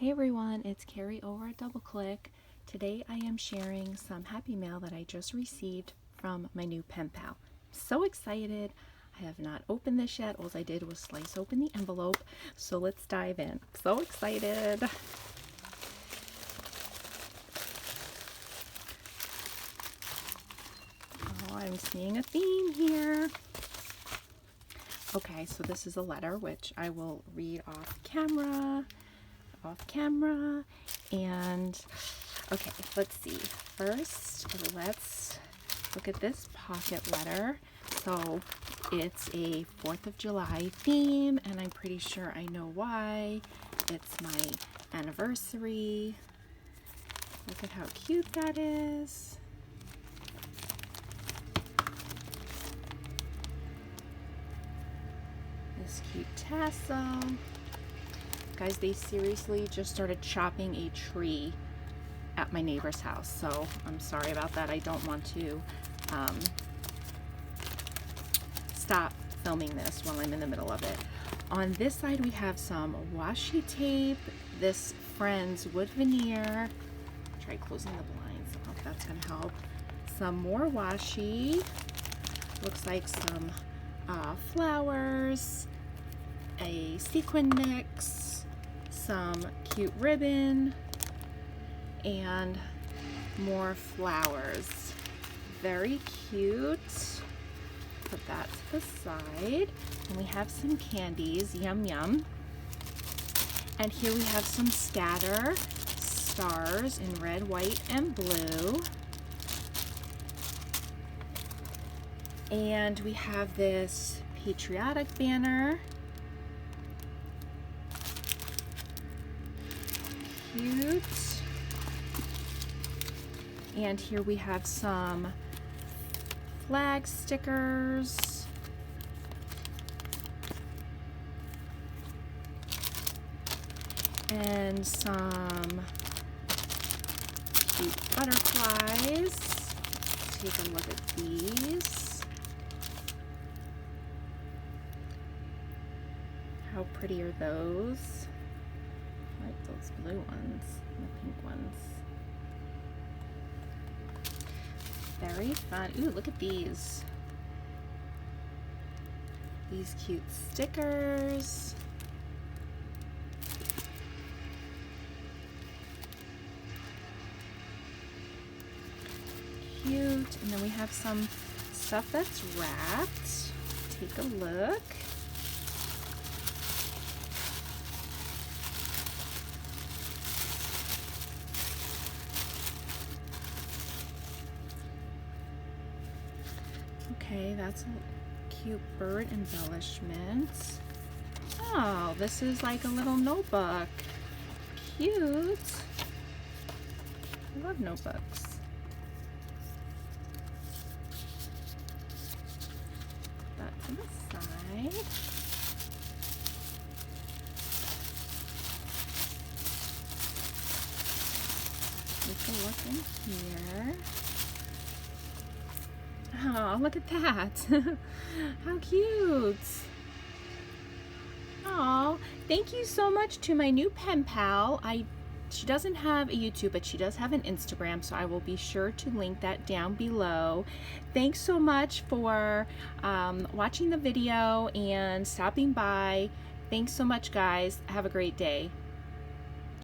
Hey everyone, it's Carrie over at Double Click. Today I am sharing some happy mail that I just received from my new pen pal. So excited! I have not opened this yet. All I did was slice open the envelope. So let's dive in. So excited! Oh, I'm seeing a theme here. Okay, so this is a letter which I will read off camera. And okay, let's see. First, let's look at this pocket letter. So it's a 4th of July theme, and I'm pretty sure I know why. It's my anniversary. Look at how cute that is. This cute tassel. Guys, they seriously just started chopping a tree at my neighbor's house, so I'm sorry about that. I don't want to stop filming this while I'm in the middle of it. On this side we have some washi tape, this Friends wood veneer. Try closing the blinds. I hope that's going to help. Some more washi. Looks like some flowers, a sequin mix, some cute ribbon, and more flowers. Very cute. Put that to the side. And we have some candies. Yum yum. And here we have some scatter stars in red, white, and blue. And we have this patriotic banner. Cute. And here we have some flag stickers. And some cute butterflies. Take a look at these. How pretty are those? I like those blue ones and the pink ones. Very fun. Ooh, look at these. These cute stickers. Cute. And then we have some stuff that's wrapped. Take a look. Okay, that's a cute bird embellishment. Oh, this is like a little notebook. Cute. I love notebooks. That's on the side. Take a look in here. Oh, look at that. How cute. Oh, thank you so much to my new pen pal. She doesn't have a YouTube, but she does have an Instagram, so I will be sure to link that down below. Thanks so much for watching the video and stopping by. Thanks so much, guys. Have a great day.